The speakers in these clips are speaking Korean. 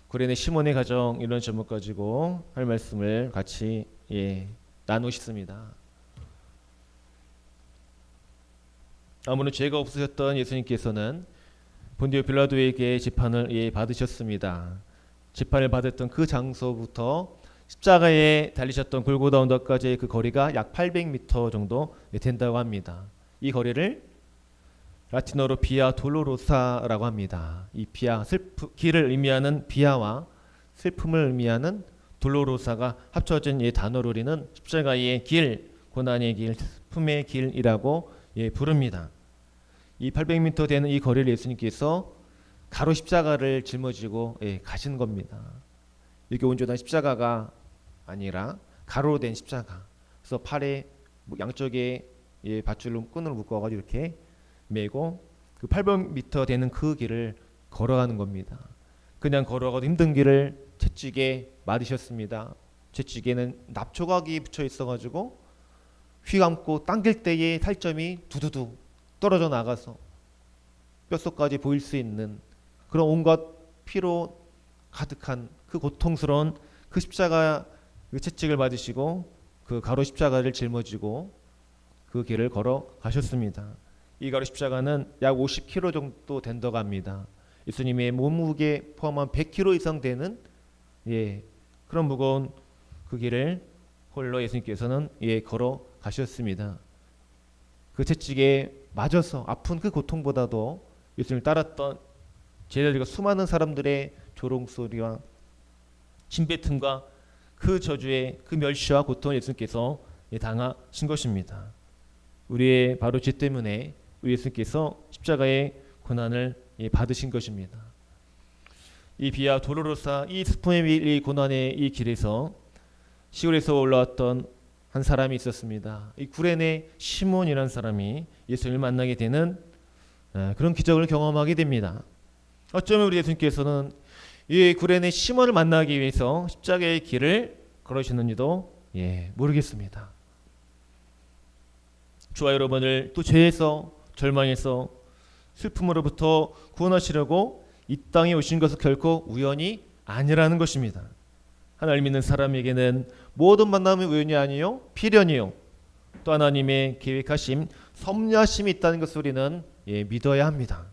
구레네 시몬의 가정 이런 제목 가지고 할 말씀을 같이 나누고 싶습니다. 아무런 죄가 없으셨던 예수님께서는 본디오 빌라도에게 재판을 받으셨습니다. 재판을 받았던 그 장소부터 십자가에 달리셨던 골고다 언덕까지의 그 거리가 약 800m 정도 된다고 합니다. 이 거리를 라틴어로 비아 돌로로사라고 합니다. 이 비아 길을 의미하는 비아와 슬픔을 의미하는 돌로로사가 합쳐진 이 단어로 우리는 십자가의 길, 고난의 길, 슬픔의 길이라고 부릅니다. 이 800m 되는 이 거리를 예수님께서 가로 십자가를 짊어지고 가신 겁니다. 이게 온전한 십자가가 아니라 가로로 된 십자가. 그래서 팔에 양쪽에 밧줄로 끈을 묶어가지고 이렇게 메고 그 800m 되는 그 길을 걸어가는 겁니다. 그냥 걸어가도 힘든 길을 채찍에 맞으셨습니다. 채찍에는 납조각이 붙여 있어가지고 휘감고 당길 때의 살점이 두두두 떨어져 나가서 뼛속까지 보일 수 있는 그런 온갖 피로 가득한 그 고통스러운 그 십자가 그 채찍을 맞으시고 그 가로 십자가를 짊어지고 그 길을 걸어 가셨습니다. 이 가로 십자가는 약 50kg 정도 된다고 합니다. 예수님의 몸무게 포함한 100kg 이상 되는 그런 무거운 그 길을 홀로 예수님께서는 걸어 가셨습니다. 그 채찍에 맞아서 아픈 그 고통보다도 예수님을 따랐던 제자들과 수많은 사람들의 조롱소리와 침뱉음과 그 저주의 그 멸시와 고통을 예수님께서 당하신 것입니다. 우리의 바로 죄 때문에 우리 예수님께서 십자가의 고난을 받으신 것입니다. 이 비아 도로로사 이 슬픔의 이 고난의 이 길에서 시골에서 올라왔던 한 사람이 있었습니다. 이 구레네 시몬이라는 사람이 예수님을 만나게 되는 그런 기적을 경험하게 됩니다. 어쩌면 우리 예수님께서는 이 구레네 시몬을 만나기 위해서 십자가의 길을 걸으셨는지도 모르겠습니다. 저와 여러분을 또 죄에서 절망에서 슬픔으로부터 구원하시려고 이 땅에 오신 것은 결코 우연이 아니라는 것입니다. 하나님 믿는 사람에게는 모든 만남이 우연이 아니요 필연이요 또 하나님의 계획하심 섭리하심이 있다는 것을 우리는 믿어야 합니다.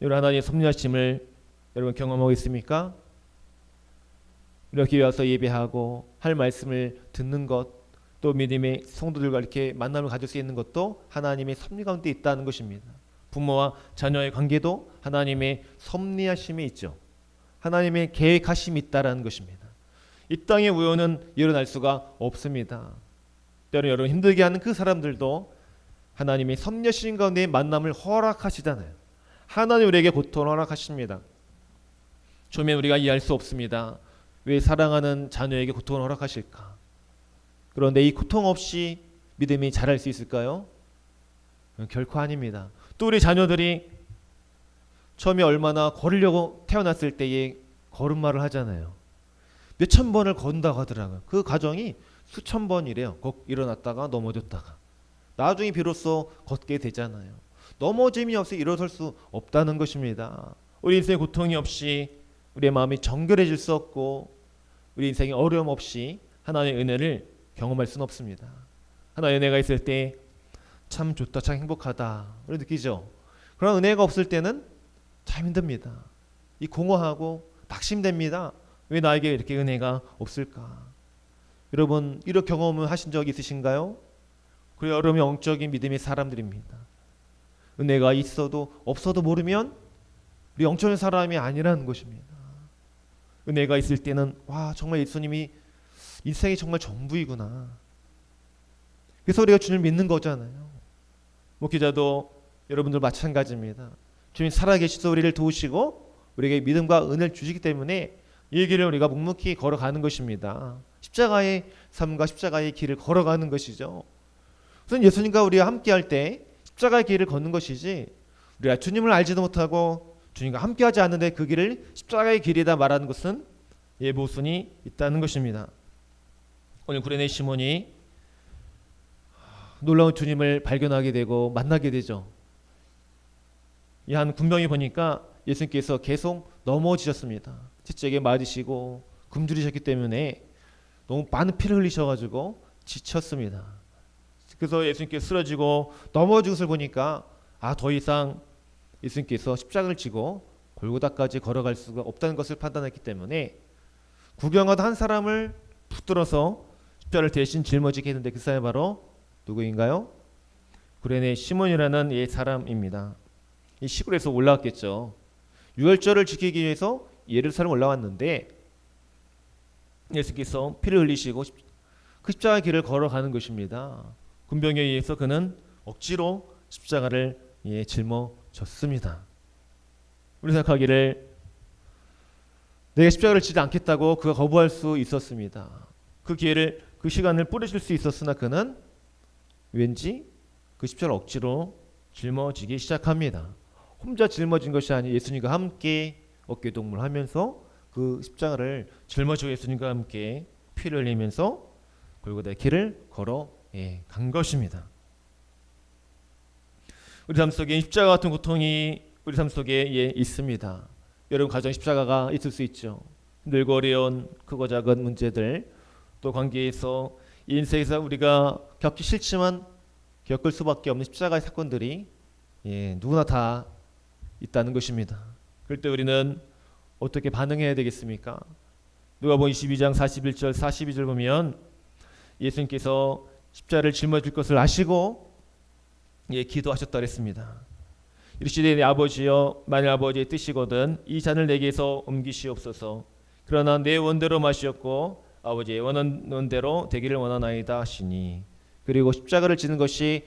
여러분 하나님의 섭리하심을 여러분 경험하고 있습니까? 이렇게 와서 예배하고 할 말씀을 듣는 것 또 믿음의 성도들과 이렇게 만남을 가질 수 있는 것도 하나님의 섭리 가운데 있다는 것입니다. 부모와 자녀의 관계도 하나님의 섭리하심이 있죠. 하나님의 계획하심이 있다는 것입니다. 이 땅의 우연은 일어날 수가 없습니다. 때로 여러분 힘들게 하는 그 사람들도 하나님의 섭리하심 가운데 만남을 허락하시잖아요. 하나님 우리에게 고통을 허락하십니다. 처음엔 우리가 이해할 수 없습니다. 왜 사랑하는 자녀에게 고통을 허락하실까? 그런데 이 고통 없이 믿음이 자랄 수 있을까요? 결코 아닙니다. 또 우리 자녀들이 처음에 얼마나 걸으려고 태어났을 때에 걸음마를 하잖아요. 몇천 번을 건다고 하더라고요. 그 과정이 수천 번이래요. 일어났다가 넘어졌다가 나중에 비로소 걷게 되잖아요. 넘어짐이 없이 일어설 수 없다는 것입니다. 우리 인생의 고통이 없이 우리의 마음이 정결해질 수 없고 우리 인생의 어려움 없이 하나님의 은혜를 경험할 수는 없습니다. 하나님의 은혜가 있을 때 참 좋다, 참 행복하다 우리 느끼죠. 그런 은혜가 없을 때는 참 힘듭니다. 이 공허하고 낙심됩니다. 왜 나에게 이렇게 은혜가 없을까? 여러분 이런 경험을 하신 적 있으신가요? 그래 여러분 영적인 믿음의 사람들입니다. 은혜가 있어도 없어도 모르면 우리 영적인 사람이 아니라는 것입니다. 은혜가 있을 때는 와 정말 예수님이 인생이 정말 전부이구나. 그래서 우리가 주님을 믿는 거잖아요. 목회자도 여러분들 마찬가지입니다. 주님 살아계셔서 우리를 도우시고 우리에게 믿음과 은혜를 주시기 때문에 이 길을 우리가 묵묵히 걸어가는 것입니다. 십자가의 삶과 십자가의 길을 걸어가는 것이죠. 우선 예수님과 우리가 함께할 때 십자가의 길을 걷는 것이지 우리가 주님을 알지도 못하고 주님과 함께하지 않는데 그 길을 십자가의 길이다 말하는 것은 모순이 있다는 것입니다. 오늘 구레네 시몬이 놀라운 주님을 발견하게 되고 만나게 되죠. 이 한 군병이 보니까 예수님께서 계속 넘어지셨습니다. 채찍에 맞으시고 굶주리셨기 때문에 너무 많은 피를 흘리셔가지고 지쳤습니다. 그래서 예수님께서 쓰러지고 넘어진 것을 보니까 더 이상 예수님께서 십자가를 지고 골고다까지 걸어갈 수가 없다는 것을 판단했기 때문에 구경하던 한 사람을 붙들어서 십자가를 대신 짊어지게 했는데 그 사람이 바로 누구인가요? 구레네 시몬이라는 이 사람입니다. 이 시골에서 올라왔겠죠. 유월절을 지키기 위해서 예루살렘 올라왔는데 예수께서 피를 흘리시고 그 십자가 길을 걸어가는 것입니다. 군병에 의해서 그는 억지로 십자가를 짊어졌습니다. 우리 생각하기를 내가 십자가를 지지 않겠다고 그가 거부할 수 있었습니다. 그 기회를 그 시간을 뿌리칠 수 있었으나 그는 왠지 그 십자가를 억지로 짊어지기 시작합니다. 혼자 짊어진 것이 아니 예수님과 함께 어깨동무하면서 그 십자가를 짊어지고 예수님과 함께 피를 흘리면서 골고다의 길을 걸어 간 것입니다. 우리 삶 속에 십자가 같은 고통이 우리 삶 속에 있습니다. 여러분 가정 십자가가 있을 수 있죠. 힘들고 어려운 크고 작은 문제들 또 관계에서 인생에서 우리가 겪기 싫지만 겪을 수밖에 없는 십자가의 사건들이 누구나 다 있다는 것입니다. 그럴 때 우리는 어떻게 반응해야 되겠습니까? 누가복음 22장 41절 42절 보면 예수님께서 십자가를 짊어질 것을 아시고 기도하셨다 그랬습니다. 이르시되 내 아버지여 만일 아버지의 뜻이거든 이 잔을 내게서 옮기시옵소서. 그러나 내 원대로 마시었고 아버지의 원하는 대로 되기를 원하나이다 하시니 그리고 십자가를 지는 것이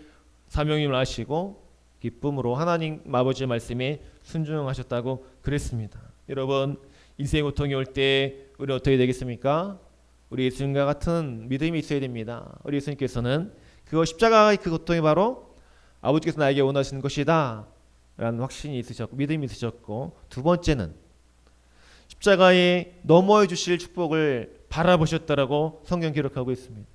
사명임을 아시고 기쁨으로 하나님 아버지의 말씀에 순종하셨다고 그랬습니다. 여러분 인생의 고통이 올 때 우리 어떻게 되겠습니까? 우리 예수님과 같은 믿음이 있어야 됩니다. 우리 예수님께서는 그 십자가의 그 고통이 바로 아버지께서 나에게 원하시는 것이다 라는 확신이 있으셨고 믿음이 있으셨고 두 번째는 십자가에 넘어해 주실 축복을 바라보셨다라고 성경 기록하고 있습니다.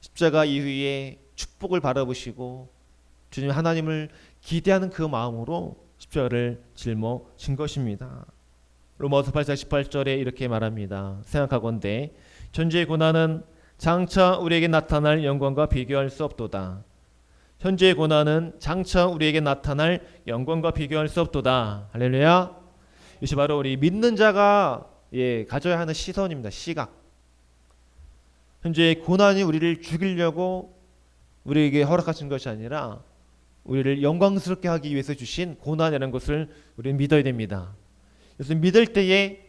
십자가 이후에 축복을 바라보시고 주님 하나님을 기대하는 그 마음으로 십자가를 짊어진 것입니다. 로마서 8장 18절에 이렇게 말합니다. 생각하건대 현재의 고난은 장차 우리에게 나타날 영광과 비교할 수 없도다. 현재의 고난은 장차 우리에게 나타날 영광과 비교할 수 없도다. 할렐루야. 이것이 바로 우리 믿는 자가 가져야 하는 시선입니다. 시각. 현재의 고난이 우리를 죽이려고 우리에게 허락하신 것이 아니라 우리를 영광스럽게 하기 위해서 주신 고난이라는 것을 우리는 믿어야 됩니다. 그래서 믿을 때에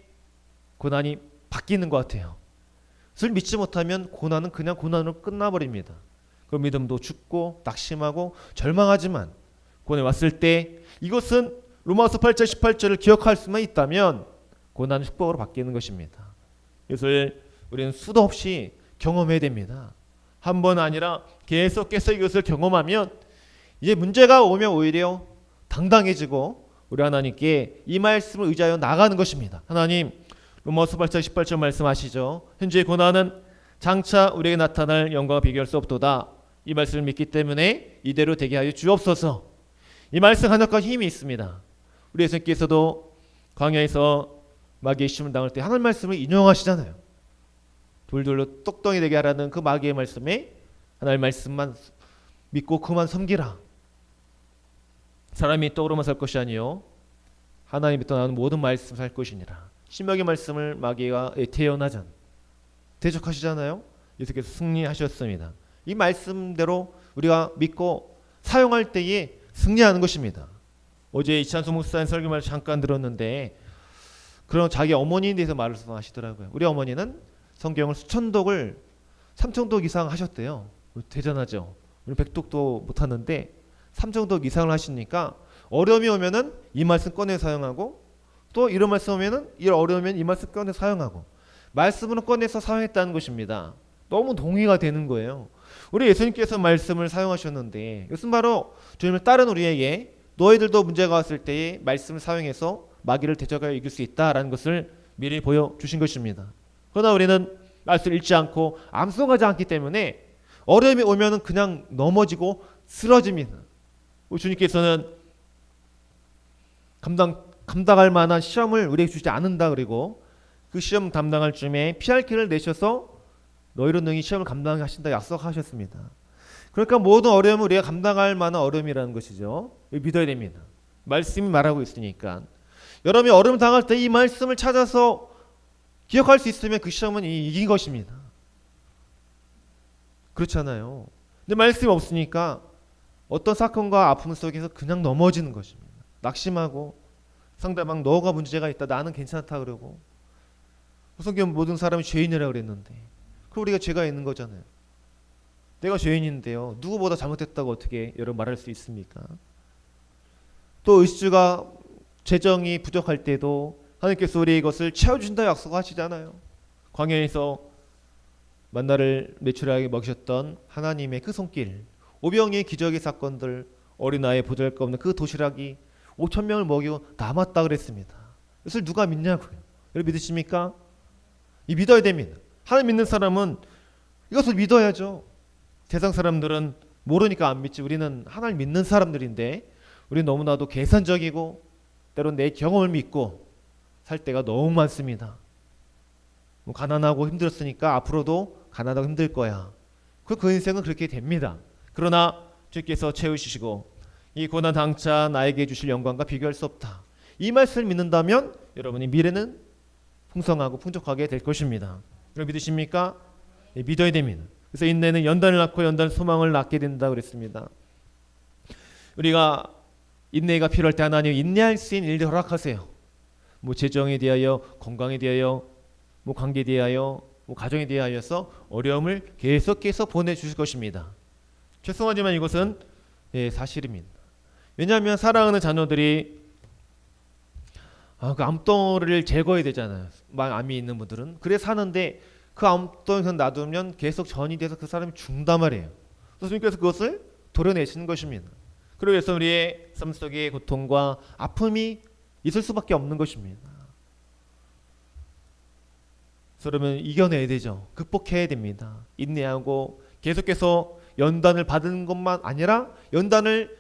고난이 바뀌는 것 같아요. 그것을 믿지 못하면 고난은 그냥 고난으로 끝나버립니다. 그 믿음도 죽고 낙심하고 절망하지만 고난이 왔을 때 이것은 로마서 8장 18절을 기억할 수만 있다면 고난은 축복으로 바뀌는 것입니다. 이것을 우리는 수도 없이 경험해야 됩니다. 한 번 아니라 계속해서 이것을 경험하면 이제 문제가 오면 오히려 당당해지고 우리 하나님께 이 말씀을 의지하여 나가는 것입니다. 하나님 로마서 8장 18절 말씀하시죠. 현재의 고난은 장차 우리에게 나타날 영광과 비교할 수 없도다. 이 말씀을 믿기 때문에 이대로 되게 하여 주옵소서. 이 말씀 하나가 힘이 있습니다. 우리 예수님께서도 광야에서 마귀의 시험을 당할 때 하나님 말씀을 인용하시잖아요. 돌돌로 똑똑히 되게 하라는 그 마귀의 말씀에 하나님 말씀만 믿고 그만 섬기라. 사람이 떡으로만 살 것이 아니요 하나님부터 나오는 모든 말씀 살 것이니라. 신명의 말씀을 마귀가 태어나전 대적하시잖아요. 예수께서 승리하셨습니다. 이 말씀대로 우리가 믿고 사용할 때에 승리하는 것입니다. 어제 이찬수 목사님 설교 말씀 잠깐 들었는데 그런 자기 어머니에 대해서 말을 하시더라고요. 우리 어머니는 성경을 수천 독을 3천 독 이상 하셨대요. 대단하죠. 우리 100독도 못하는데 3천 독 이상을 하시니까 어려움이 오면은 이 말씀 꺼내 사용하고 또 이런 말씀 오면은 이 어려우면 이 말씀 꺼내 사용하고 말씀으로 꺼내서 사용했다는 것입니다. 너무 동의가 되는 거예요. 우리 예수님께서 말씀을 사용하셨는데 이것은 바로 주님을 따른 우리에게 너희들도 문제가 왔을 때에 말씀을 사용해서 마귀를 대적하여 이길 수 있다라는 것을 미리 보여주신 것입니다. 그러나 우리는 말씀을 읽지 않고 암송하지 않기 때문에 어려움이 오면은 그냥 넘어지고 쓰러집니다. 우리 주님께서는 감당 감당할 만한 시험을 우리에게 주지 않는다. 그리고 그 시험 감당할 쯤에 피할 길을 내셔서 너희로 능히 시험을 감당하신다 약속하셨습니다. 그러니까 모든 어려움을 우리가 감당할 만한 어려움이라는 것이죠. 믿어야 됩니다. 말씀이 말하고 있으니까. 여러분이 어려움 당할 때 이 말씀을 찾아서 기억할 수 있으면 그 시험은 이긴 것입니다. 그렇잖아요. 근데 말씀이 없으니까 어떤 사건과 아픔 속에서 그냥 넘어지는 것입니다. 낙심하고 상대방 너가 문제가 있다, 나는 괜찮다 그러고. 성경 모든 사람이 죄인이라고 그랬는데 그 우리가 죄가 있는 거잖아요. 내가 죄인인데요, 누구보다 잘못했다고 어떻게 여러분 말할 수 있습니까? 또 의식주가 재정이 부족할 때도 하나님께서 우리 이것을 채워주신다 약속하시잖아요. 광야에서 만나를 메추라기 먹이셨던 하나님의 그 손길, 오병이의 기적의 사건들, 어린아이 보잘것없는 그 도시락이 5천 명을 먹이고 남았다 그랬습니다. 이것을 누가 믿냐고요? 여러분 믿으십니까? 이 믿어야 됩니다. 하나님 믿는 사람은 이것을 믿어야죠. 세상 사람들은 모르니까 안 믿지. 우리는 하나님 믿는 사람들인데 우리는 너무나도 계산적이고 때론 내 경험을 믿고 살 때가 너무 많습니다. 뭐 가난하고 힘들었으니까 앞으로도 가난하고 힘들 거야. 그 인생은 그렇게 됩니다. 그러나 주께서 채우시고 이 고난 당차 나에게 주실 영광과 비교할 수 없다. 이 말씀을 믿는다면 여러분이 미래는 풍성하고 풍족하게 될 것입니다. 여러분 믿으십니까? 예, 믿어야 됩니다. 그래서 인내는 연단을 낳고 연단은 소망을 낳게 된다고 그랬습니다. 우리가 인내가 필요할 때 하나님 인내할 수 있는 일들 허락하세요. 뭐 재정에 대하여, 건강에 대하여, 뭐 관계에 대하여, 뭐 가정에 대하여서 어려움을 계속해서 보내주실 것입니다. 죄송하지만 이것은 사실입니다. 왜냐하면 사랑하는 자녀들이 그 암덩어리를 제거해야 되잖아요. 암이 있는 분들은 그래 사는데 그 암덩이를 놔두면 계속 전이 돼서 그 사람이 죽는단 말이에요. 그래서 그것을 도려내시는 것입니다. 그래서 우리의 삶 속에 고통과 아픔이 있을 수밖에 없는 것입니다. 그러면 이겨내야 되죠. 극복해야 됩니다. 인내하고 계속해서 연단을 받는 것만 아니라 연단을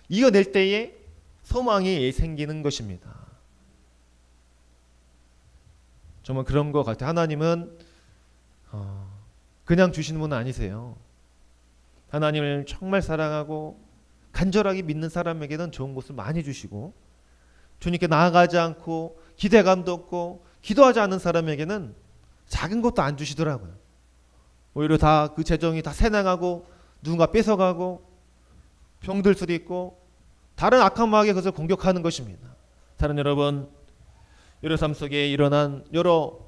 이겨낼 때에 소망이 생기는 것입니다. 정말 그런 것 같아요. 하나님은 그냥 주시는 분은 아니세요. 하나님을 정말 사랑하고 간절하게 믿는 사람에게는 좋은 것을 많이 주시고 주님께 나아가지 않고 기대감도 없고 기도하지 않는 사람에게는 작은 것도 안 주시더라고요. 오히려 다 그 재정이 다 새나가고 누군가 뺏어가고 병들 수도 있고 다른 악한 마귀가 그것을 공격하는 것입니다. 사랑하는 여러분, 여러 삶 속에 일어난 여러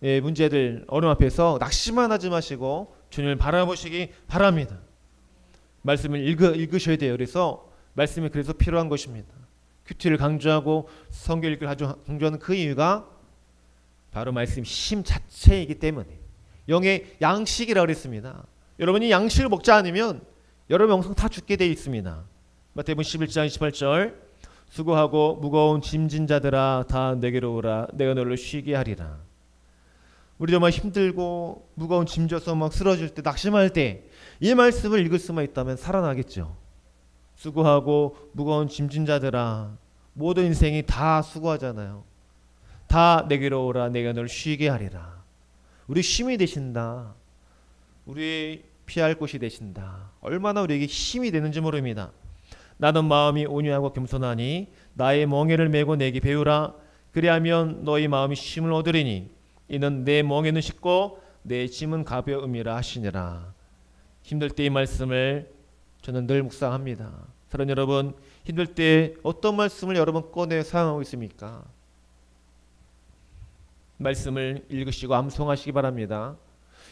문제들, 어려움 앞에서 낙심만 하지 마시고 주님을 바라보시기 바랍니다. 말씀을 읽으셔야 돼요. 그래서 말씀이 그래서 필요한 것입니다. 큐티를 강조하고 성경 읽기를 강조하는 그 이유가 바로 말씀 힘 자체이기 때문에 영의 양식이라고 그랬습니다. 여러분이 양식을 먹지 않으면 여러분 영성 다 죽게 되어 있습니다. 마태복음 11장 28절 수고하고 무거운 짐진 자들아 다 내게로 오라 내가 너를 쉬게 하리라. 우리 정말 힘들고 무거운 짐 져서 막 쓰러질 때 낙심할 때 이 말씀을 읽을 수만 있다면 살아나겠죠. 수고하고 무거운 짐진 자들아, 모든 인생이 다 수고하잖아요. 다 내게로 오라 내가 너를 쉬게 하리라. 우리 힘이 되신다. 우리 피할 곳이 되신다. 얼마나 우리에게 힘이 되는지 모릅니다. 나는 마음이 온유하고 겸손하니 나의 멍에를 메고 내게 배우라. 그리하면 너희 마음이 쉼을 얻으리니 이는 내 멍에는 쉽고 내 짐은 가벼움이라 하시니라. 힘들 때 이 말씀을 저는 늘 묵상합니다. 사랑하는 여러분, 힘들 때 어떤 말씀을 여러분 꺼내 사용하고 있습니까? 말씀을 읽으시고 암송하시기 바랍니다.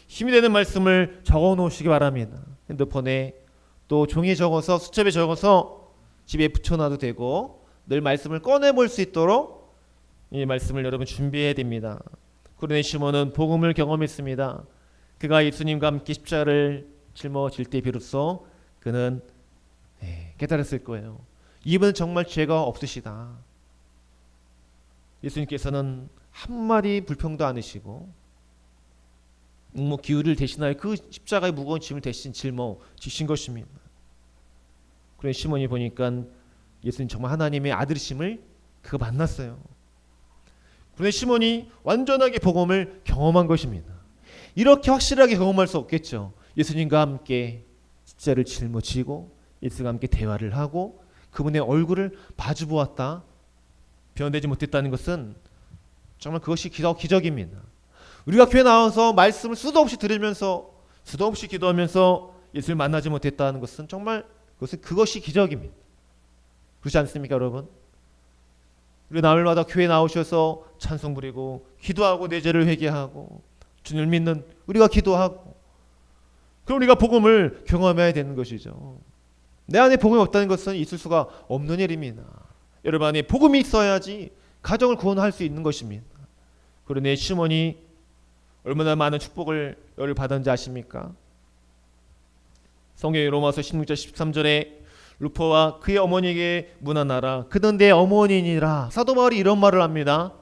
힘이 되는 말씀을 적어 놓으시기 바랍니다. 핸드폰에 또 종이에 적어서 수첩에 적어서 집에 붙여놔도 되고 늘 말씀을 꺼내볼 수 있도록 이 말씀을 여러분 준비해야 됩니다. 구레네 시몬은 복음을 경험했습니다. 그가 예수님과 함께 십자가를 짊어질 때 비로소 그는 깨달았을 거예요. 이분은 정말 죄가 없으시다. 예수님께서는 한마디 불평도 않으시고 기후를 대신하여 그 십자가의 무거운 짐을 대신 짊어지신 것입니다. 그런 시몬이 보니까 예수님 정말 하나님의 아들이심을 그거 만났어요. 그런데 시몬이 완전하게 복음을 경험한 것입니다. 이렇게 확실하게 경험할 수 없겠죠. 예수님과 함께 십자를 짊어지고 예수님과 함께 대화를 하고 그분의 얼굴을 마주 보았다. 변되지 못했다는 것은 정말 그것이 기적입니다. 우리가 교회 나와서 말씀을 수도 없이 들으면서 수도 없이 기도하면서 예수를 만나지 못했다는 것은 정말 그것이 기적입니다. 그렇지 않습니까, 여러분? 우리 날마다 교회 나오셔서 찬송 부리고 기도하고 내 죄를 회개하고 주님을 믿는 우리가 기도하고 그럼 우리가 복음을 경험해야 되는 것이죠. 내 안에 복음이 없다는 것은 있을 수가 없는 일입니다. 여러분 안에 복음이 있어야지 가정을 구원할 수 있는 것입니다. 그러니 시몬이 얼마나 많은 축복을 받았는지 아십니까? 성경의 로마서 16절 13절에 루포와 그의 어머니에게 문안하라. 그는 내 어머니니라. 사도 바울이 이런 말을 합니다.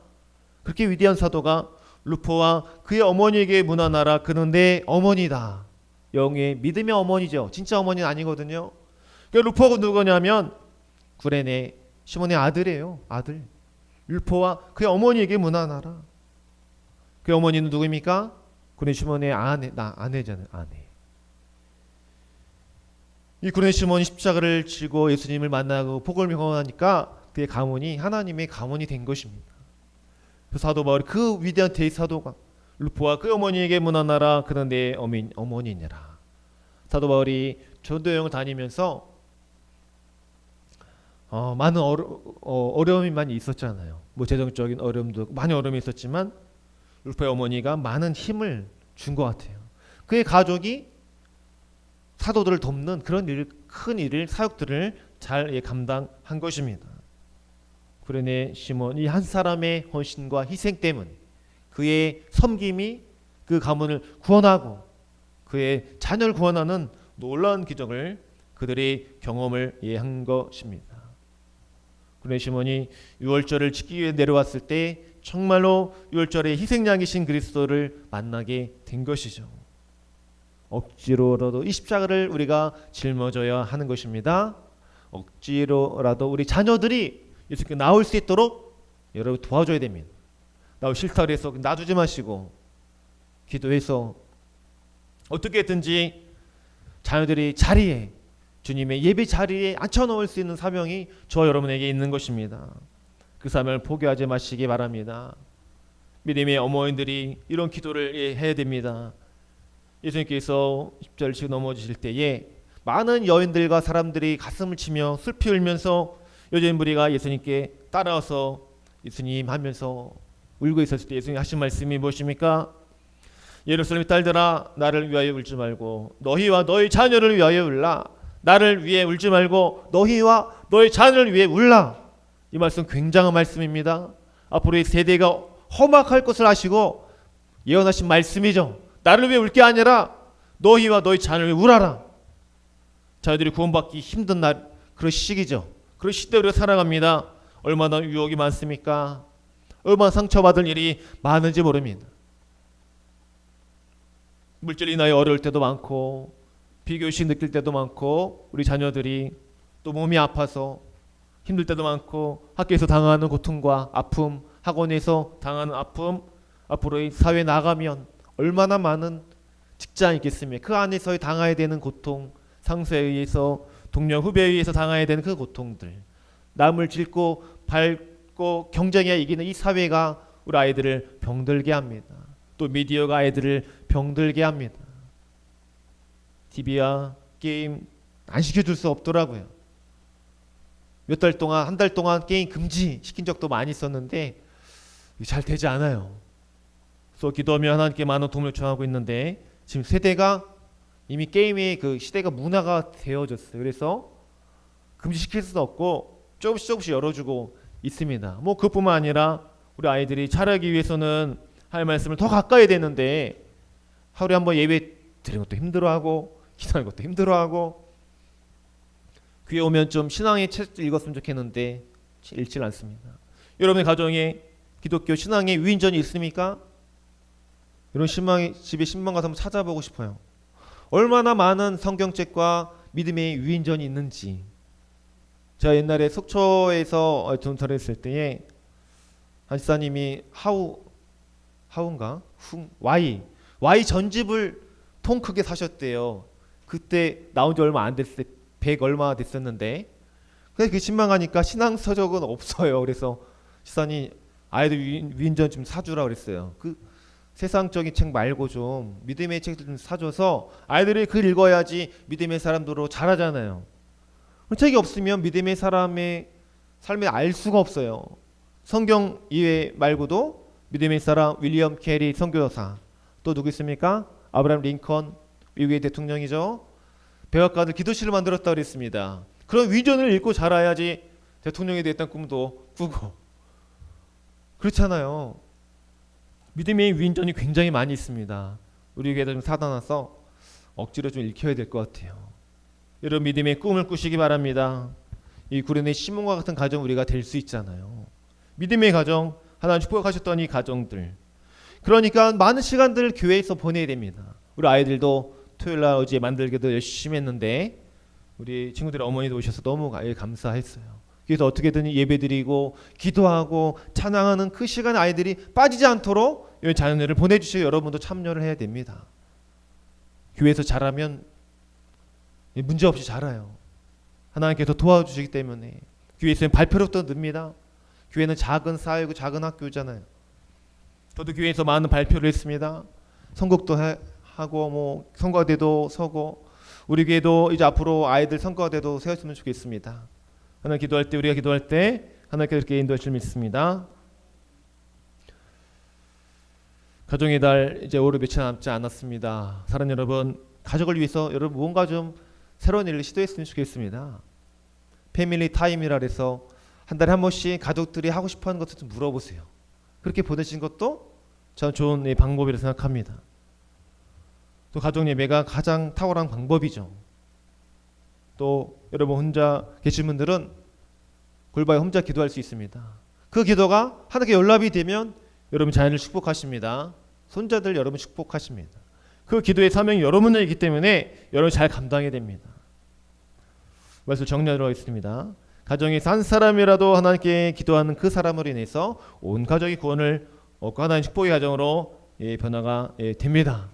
그렇게 위대한 사도가 루포와 그의 어머니에게 문안하라. 그는 내 어머니다. 영의 믿음의 어머니죠. 진짜 어머니는 아니거든요. 그러니까 루포가 누구냐면 구레네 시몬의 아들이에요. 아들. 루포와 그의 어머니에게 문안하라. 그의 어머니는 누구입니까? 구레네 시몬의 아내잖아요. 아내. 이 구레네 시몬이 십자가를 지고 예수님을 만나고 복음을 경험하니까 그의 가문이 하나님의 가문이 된 것입니다. 그 사도 바울이 그 위대한 대사도가 루포와 그 어머니에게 문안하라. 그는 내 어머니니라. 사도 바울이 전도 여행을 다니면서 많은 어려움이 많이 있었잖아요. 뭐 재정적인 어려움도 많이 어려움이 있었지만 루포의 어머니가 많은 힘을 준 것 같아요. 그의 가족이 사도들을 돕는 그런 큰 일을 사역들을 잘 감당한 것입니다. 구레네 시몬 이 한 사람의 헌신과 희생 때문 그의 섬김이 그 가문을 구원하고 그의 자녀를 구원하는 놀라운 기적을 그들이 경험을 한 것입니다. 구레네 시몬이 유월절을 지키기 위해 내려왔을 때 정말로 유월절의 희생양이신 그리스도를 만나게 된 것이죠. 억지로라도 이 십자가를 우리가 짊어져야 하는 것입니다. 억지로라도 우리 자녀들이 예수께 나올 수 있도록 여러분 도와줘야 됩니다. 나올 싫다 그래서 놔두지 마시고 기도해서 어떻게든지 자녀들이 자리에 주님의 예배 자리에 앉혀놓을 수 있는 사명이 저와 여러분에게 있는 것입니다. 그 사명을 포기하지 마시기 바랍니다. 믿음의 어머니들이 이런 기도를 해야 됩니다. 예수님께서 십자가를 지고 넘어지실 때에 많은 여인들과 사람들이 가슴을 치며 슬피 울면서 여자인 무리가 예수님께 따라와서 예수님 하면서 울고 있었을 때 예수님이 하신 말씀이 무엇입니까? 예루살렘의 딸들아 나를 위하여 울지 말고 너희와 너희 자녀를 위하여 울라. 나를 위해 울지 말고 너희와 너희 자녀를 위해 울라. 이 말씀 굉장한 말씀입니다. 앞으로의 세대가 험악할 것을 아시고 예언하신 말씀이죠. 나를 위해 울 게 아니라 너희와 너희 자녀를 위해 울어라. 자녀들이 구원받기 힘든 날 그런 시기죠. 그런 시대 우리가 살아갑니다. 얼마나 유혹이 많습니까? 얼마나 상처받을 일이 많은지 모릅니다. 물질이 인하여 어려울 때도 많고 비교의식 느낄 때도 많고 우리 자녀들이 또 몸이 아파서 힘들 때도 많고 학교에서 당하는 고통과 아픔 학원에서 당하는 아픔 앞으로의 사회에 나가면 얼마나 많은 직장이 있겠습니까? 그 안에서 당해야 되는 고통 상사에 의해서 동료 후배에 의해서 당해야 되는 그 고통들 남을 짚고 밟고 경쟁에 이기는 이 사회가 우리 아이들을 병들게 합니다. 또 미디어가 아이들을 병들게 합니다. TV와 게임 안 시켜줄 수 없더라고요. 몇 달 동안 한 달 동안 게임 금지 시킨 적도 많이 있었는데 잘 되지 않아요. 그래서 기도하며 하나님께 많은 도움을 요청하고 있는데 지금 세대가 이미 게임의 그 시대가 문화가 되어졌어요. 그래서 금지시킬 수도 없고 조금씩 열어주고 있습니다. 뭐 그뿐만 아니라 우리 아이들이 자라기 위해서는 할 말씀을 더 가까이 되는데 하루에 한번 예배 드리는 것도 힘들어하고 기도하는 것도 힘들어하고 귀에 오면 좀 신앙의 책 읽었으면 좋겠는데 읽질 않습니다. 여러분의 가정에 기독교 신앙의 위인전이 있습니까? 이런 집에 신방 가서 한번 찾아보고 싶어요. 얼마나 많은 성경책과 믿음의 위인전이 있는지 제가 옛날에 속초에서 전설을 했을 때에 한 집사님이 하우인가 와이 전집을 통 크게 사셨대요. 그때 나온 지 얼마 안 됐을 때 100 얼마 됐었는데, 근데 그 신망하니까 신앙 서적은 없어요. 그래서 집사님 아이들 위인전 좀 사주라 그랬어요. 그 세상적인 책 말고 좀 믿음의 책들 좀 사줘서 아이들이 글 읽어야지 믿음의 사람들로 자라잖아요. 책이 없으면 믿음의 사람의 삶에 알 수가 없어요. 성경 이외 말고도 믿음의 사람 윌리엄 캐리 선교사, 또 누구 있습니까? 아브라함 링컨, 미국의 대통령이죠. 백악관을 기도실을 만들었다고 그랬습니다. 그런 위전을 읽고 자라야지 대통령이 됐다는 꿈도 꾸고, 그렇잖아요. 믿음의 위인전이 굉장히 많이 있습니다. 우리 교회도 좀 사다 놔서 억지로 좀 읽혀야 될 것 같아요. 여러분 믿음의 꿈을 꾸시기 바랍니다. 이 구련의 시몬과 같은 가정 우리가 될 수 있잖아요. 믿음의 가정, 하나님 축복하셨던 이 가정들, 그러니까 많은 시간들을 교회에서 보내야 됩니다. 우리 아이들도 토요일날 어제 만들기도 열심히 했는데 우리 친구들의 어머니도 오셔서 너무 감사했어요. 그래서 어떻게든 예배드리고 기도하고 찬양하는 그 시간에 아이들이 빠지지 않도록 자녀들을 보내주시고 여러분도 참여를 해야 됩니다. 교회에서 자라면 문제없이 자라요. 하나님께서 도와주시기 때문에. 교회에서는 발표력도 늡니다. 교회는 작은 사회고 작은 학교잖아요. 저도 교회에서 많은 발표를 했습니다. 선곡도 하고 뭐 선거대도 서고, 우리 교회도 이제 앞으로 아이들 선거대도 세웠으면 좋겠습니다. 하나님 기도할 때, 우리가 기도할 때 하나님께서 이렇게 인도하실 믿습니다. 가정의 달 이제 올해 며칠 남지 않았습니다. 사랑하는 여러분, 가족을 위해서 여러분 뭔가 좀 새로운 일을 시도했으면 좋겠습니다. 패밀리 타임이라 해서 한 달에 한 번씩 가족들이 하고 싶어하는 것을 좀 물어보세요. 그렇게 보내신 것도 전 좋은 방법이라고 생각합니다. 또 가족 예배가 가장 탁월한 방법이죠. 또 여러분 혼자 계신 분들은 골방에 혼자 기도할 수 있습니다. 그 기도가 하나님께 연락이 되면 여러분 자녀를 축복하십니다. 손자들 여러분 축복하십니다. 그 기도의 사명이 여러분에게있기 때문에 여러분이 잘 감당해야 됩니다. 말씀 정리하도록 하겠습니다. 가정에서 한 사람이라도 하나님께 기도하는 그 사람으로 인해서 온 가족이 구원을 얻고 하나님 축복의 가정으로 변화가 됩니다.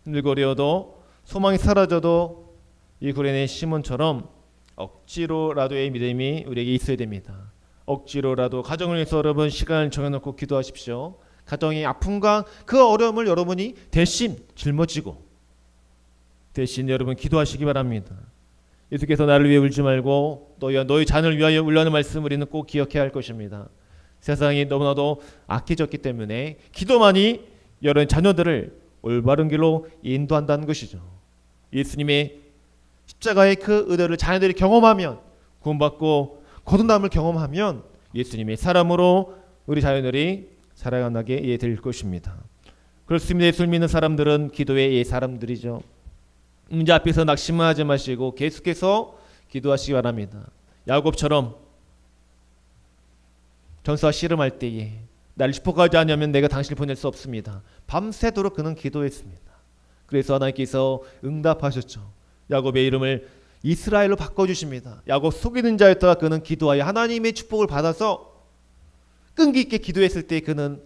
힘들고 어려워도 소망이 사라져도 이 구레네 시몬처럼 억지로라도의 믿음이 우리에게 있어야 됩니다. 억지로라도 가정을 위해서 여러분 시간을 정해놓고 기도하십시오. 가정의 아픔과 그 어려움을 여러분이 대신 짊어지고 대신 여러분 기도하시기 바랍니다. 예수께서 나를 위해 울지 말고 너희 자녀를 위하여 울라는 말씀을 우리는 꼭 기억해야 할 것입니다. 세상이 너무나도 악해졌기 때문에 기도만이 여러분 자녀들을 올바른 길로 인도한다는 것이죠. 예수님의 십자가의 그 의도를 자녀들이 경험하면, 구원받고 거듭남을 경험하면 예수님의 사람으로 우리 자녀들이 살아가게 될 것입니다. 그렇습니다. 예수를 믿는 사람들은 기도의 사람들이죠. 문제 앞에서 낙심하지 마시고 계속해서 기도하시기 바랍니다. 야곱처럼 전사와 씨름할 때에 나를 축복하지 않으면 내가 당신을 보낼 수 없습니다. 밤새도록 그는 기도했습니다. 그래서 하나님께서 응답하셨죠. 야곱의 이름을 이스라엘로 바꿔주십니다. 야곱 속이는 자였다가 그는 기도하여 하나님의 축복을 받아서 끈기 있게 기도했을 때 그는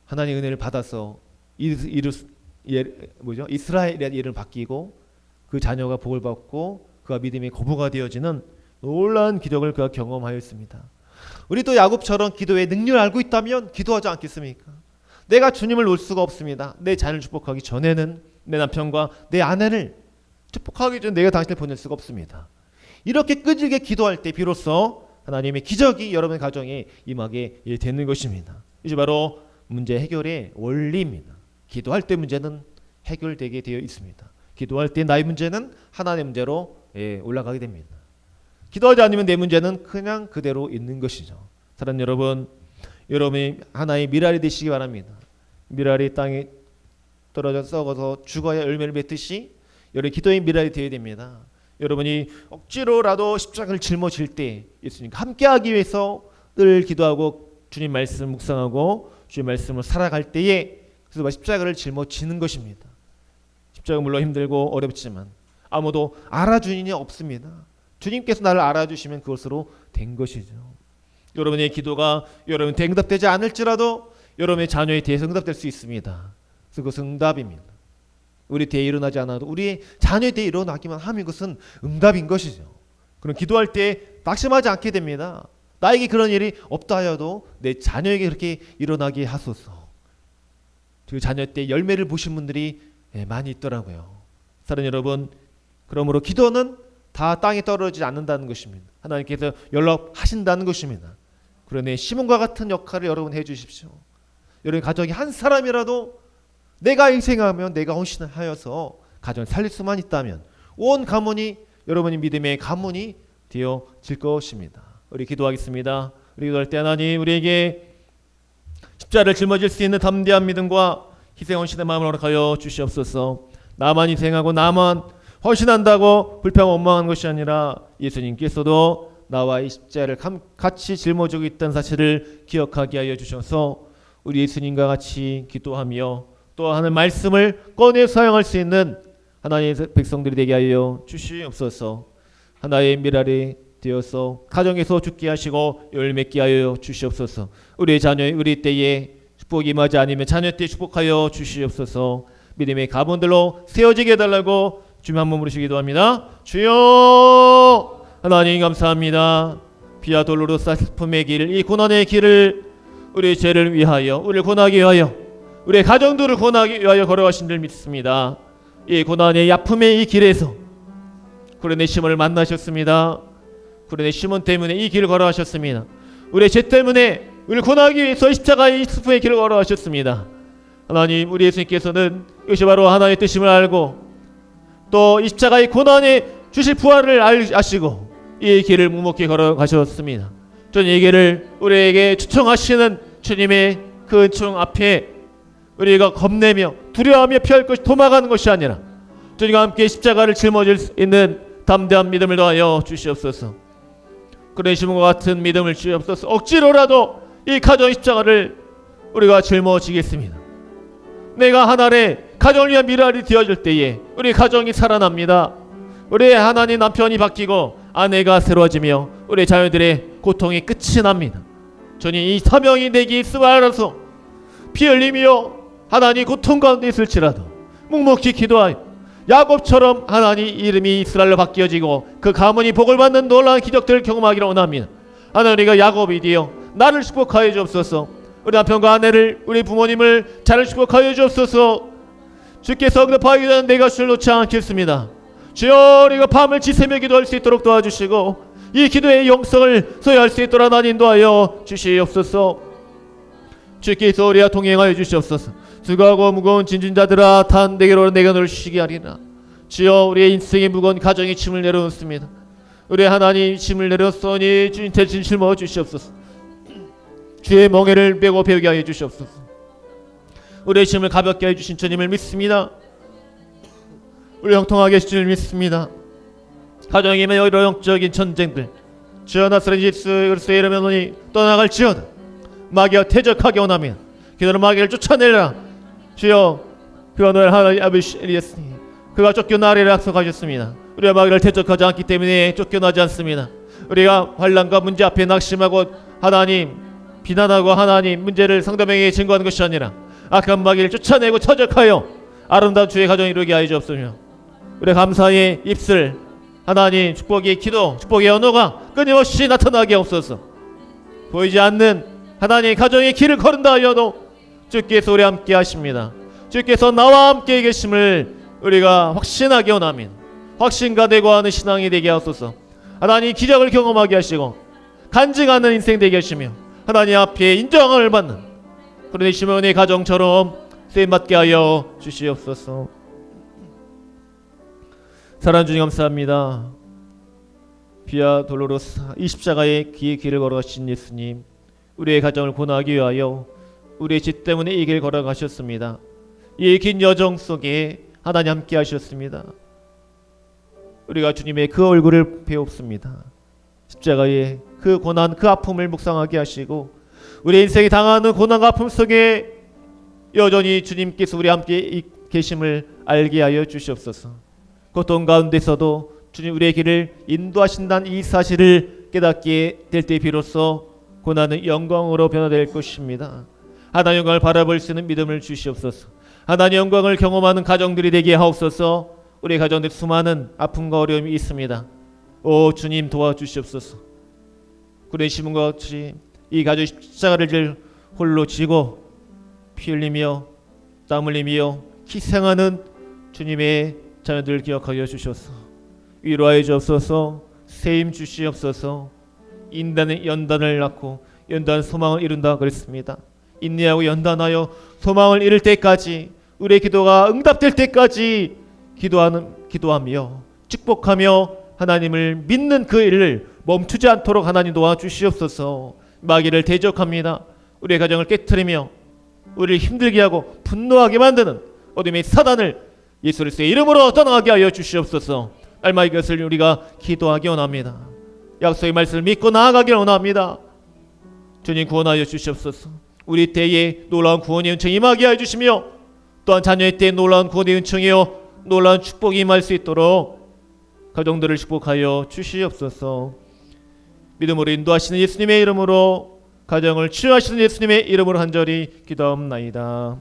하나님의 은혜를 받아서 이스라엘의 이름을 바뀌고 그 자녀가 복을 받고 그가 믿음의 거부가 되어지는 놀라운 기적을 그가 경험하였습니다. 우리도 야곱처럼 기도의 능력을 알고 있다면 기도하지 않겠습니까? 내가 주님을 놓을 수가 없습니다. 내 자녀를 축복하기 전에는 내 남편과 내 아내를 축복하기 전에 내가 당신을 보낼 수가 없습니다. 이렇게 끄질게 기도할 때 비로소 하나님의 기적이 여러분의 가정에 임하게 되는 것입니다. 이제 바로 문제 해결의 원리입니다. 기도할 때 문제는 해결되게 되어 있습니다. 기도할 때 나의 문제는 하나님의 문제로 올라가게 됩니다. 기도하지 않으면 내 문제는 그냥 그대로 있는 것이죠. 사랑하는 여러분, 여러분이 하나의 미랄이 되시기 바랍니다. 미랄이 땅에 떨어져 썩어서 죽어야 열매를 맺듯이 여러분 기도의 미랄이 되어야 됩니다. 여러분이 억지로라도 십자가를 짊어질 때 예수님과 함께하기 위해서 늘 기도하고 주님 말씀 묵상하고 주님 말씀을 살아갈 때에 그래서 십자가를 짊어지는 것입니다. 십자가 물론 힘들고 어렵지만 아무도 알아주는 이 없습니다. 주님께서 나를 알아주시면 그것으로 된 것이죠. 여러분의 기도가 여러분한테 응답되지 않을지라도 여러분의 자녀에 대해서 응답될 수 있습니다. 그래서 그것은 응답입니다. 우리 대에 일어나지 않아도 우리의 자녀에 대해 일어나기만 하면 그것은 응답인 것이죠. 그럼 기도할 때 낙심하지 않게 됩니다. 나에게 그런 일이 없다 하여도 내 자녀에게 그렇게 일어나게 하소서. 그 자녀 때 열매를 보신 분들이 많이 있더라고요. 사랑하는 여러분, 그러므로 기도는 다 땅에 떨어지지 않는다는 것입니다. 하나님께서 연락하신다는 것입니다. 그러니 시몬과 같은 역할을 여러분 해주십시오. 여러분 가정이 한 사람이라도 내가 희생하면 내가 헌신하여서 가정을 살릴 수만 있다면 온 가문이 여러분의 믿음의 가문이 되어질 것입니다. 우리 기도하겠습니다. 우리 기도할 때 하나님 우리에게 십자를 짊어질 수 있는 담대한 믿음과 희생 헌신의 마음을 허락하여 주시옵소서. 나만 희생하고 나만 헌신한다고 불평 원망한 것이 아니라 예수님께서도 나와 이 십자를 같이 짊어지고 있다는 사실을 기억하게 하여 주셔서 우리 예수님과 같이 기도하며 또 하는 말씀을 꺼내 사용할 수 있는 하나님의 백성들이 되게 하여 주시옵소서. 하나의 미랄이 되어서 가정에서 죽게 하시고 열매 맺게 하여 주시옵소서. 우리 자녀 우리 때에 축복이 임하지 않으면 자녀 때 축복하여 주시옵소서. 믿음의 가문들로 세워지게 해달라고 주님 한번 부르시기도 합니다. 주여 하나님 감사합니다. 비아 돌로로사 슬픔의 길, 이 고난의 길을 우리 죄를 위하여 우리를 권하기 위하여 우리의 가정들을 권하기 위하여 걸어가신 줄 믿습니다. 이 고난의 아픔의 이 길에서 구레네 시몬을 만나셨습니다. 구레네 시몬 때문에 이 길을 걸어가셨습니다. 우리의 죄 때문에 우리를 권하기 위해서 십자가의 슬픔의 길을 걸어가셨습니다. 하나님 우리 예수님께서는 이것이 바로 하나님의 뜻임을 알고 또 이 십자가의 고난에 주실 부활을 아시고 이 길을 묵묵히 걸어가셨습니다. 저는 이 길을 우리에게 초청하시는 주님의 그 은총 앞에 우리가 겁내며 두려워하며 피할 것이 도망가는 것이 아니라 주님과 함께 십자가를 짊어질 수 있는 담대한 믿음을 더하여 주시옵소서. 그런 시몬과 같은 믿음을 주시옵소서. 억지로라도 이 가정 십자가를 우리가 짊어지겠습니다. 내가 하나의 가정을 위한 미랄이 되어질 때에 우리 가정이 살아납니다. 우리의 하나님 남편이 바뀌고 아내가 새로워지며 우리 자녀들의 고통이 끝이 납니다. 주님 이 사명이 내게 있음을 알아서 피 흘리며 하나님 고통 가운데 있을지라도 묵묵히 기도하여 야곱처럼 하나님 이름이 이스라엘로 바뀌어지고 그 가문이 복을 받는 놀라운 기적들을 경험하기를 원합니다. 하나님 우리가 야곱이 되어 나를 축복하여 주옵소서. 우리 남편과 아내를 우리 부모님을 잘 축복하여 주옵소서. 주께서 응답하기 전에 내가 주를 놓지 않겠습니다. 주여 우리가 밤을 지새며 기도할 수 있도록 도와주시고 이 기도의 영성을 소유할 수 있도록 하나님 인도하여 주시옵소서. 주께서 우리와 동행하여 주시옵소서. 수고하고 무거운 진진자들아 다 내게로 내가 너를 쉬게 하리라. 주여 우리의 인생의 무거운 가정의 짐을 내려놓습니다. 우리 하나님 짐을 내렸으니 주님 대신 짊어 주시옵소서. 주의 멍에를 메고 배우게 하여 주시옵소서. 우리의 짐을 가볍게 해주신 주님을 믿습니다. 우리 형통하게 해주신 주님을 믿습니다. 가정에 여러 영적인 전쟁들 주여 나사렛 예수 그리스도의 이름으로 떠나갈지어다. 마귀가 퇴적하게 원하면 기도로 마귀를 쫓아내라. 주여 그가 너를 하나님 아버지 엘리야스니 그가 쫓겨나리라 약속하셨습니다. 우리가 마귀를 퇴적하지 않기 때문에 쫓겨나지 않습니다. 우리가 환난과 문제 앞에 낙심하고 하나님 비난하고 하나님 문제를 상대방에게 증거하는 것이 아니라 악한 마귀를 쫓아내고 처적하여 아름다운 주의 가정을 이루게 하여 주옵소서. 우리 감사의 입술 하나님 축복의 기도 축복의 언어가 끊임없이 나타나게 없어서 보이지 않는 하나님 가정의 길을 걸은다 하여도 주께서 우리 함께 하십니다. 주께서 나와 함께 계심을 우리가 확신하게 원하면 확신과 대고하는 신앙이 되게 하소서. 하나님 기적을 경험하게 하시고 간증하는 인생 되게 하시며 하나님 앞에 인정을 받는 그런 시몬의 가정처럼 쓰임받게 하여 주시옵소서. 사랑하는 주님 감사합니다. 비아 돌로로사 이 십자가의 길을 걸어가신 예수님 우리의 가정을 구원하기 위하여 우리의 죄 때문에 이 길 걸어가셨습니다. 이 긴 여정 속에 하나님 함께 하셨습니다. 우리가 주님의 그 얼굴을 배웁습니다. 십자가의 그 고난 그 아픔을 묵상하게 하시고 우리 인생이 당하는 고난과 아픔 속에 여전히 주님께서 우리 함께 계심을 알게 하여 주시옵소서. 고통 가운데서도 주님 우리의 길을 인도하신다는 이 사실을 깨닫게 될 때 비로소 고난은 영광으로 변화될 것입니다. 하나님 영광을 바라볼 수 있는 믿음을 주시옵소서. 하나님 영광을 경험하는 가정들이 되게 하옵소서. 우리 가정들 수많은 아픔과 어려움이 있습니다. 오 주님 도와주시옵소서. 구레 시몬과 같이 이 가족 십자가를 홀로 지고 피 흘리며 땀 흘리며 희생하는 주님의 자녀들을 기억하여 주셔서 위로하여 주옵소서. 세임 주시옵소서. 인단의 연단을 낳고 연단 소망을 이룬다 그랬습니다. 인내하고 연단하여 소망을 이룰 때까지 우리의 기도가 응답될 때까지 기도하며 축복하며 하나님을 믿는 그 일을 멈추지 않도록 하나님 도와주시옵소서. 마귀를 대적합니다. 우리의 가정을 깨트리며 우리를 힘들게 하고 분노하게 만드는 어둠의 사단을 예수 그리스도의 이름으로 떠나게 하여 주시옵소서. 날마다 이것을 우리가 기도하기 원합니다. 약속의 말씀을 믿고 나아가기 원합니다. 주님 구원하여 주시옵소서. 우리 때에 놀라운 구원의 은총이 임하게 하여 주시며 또한 자녀의 때에 놀라운 구원의 은총이요 놀라운 축복이 임할 수 있도록 가정들을 축복하여 주시옵소서. 믿음으로 인도하시는 예수님의 이름으로 가정을 치유하시는 예수님의 이름으로 간절히 기도하옵나이다.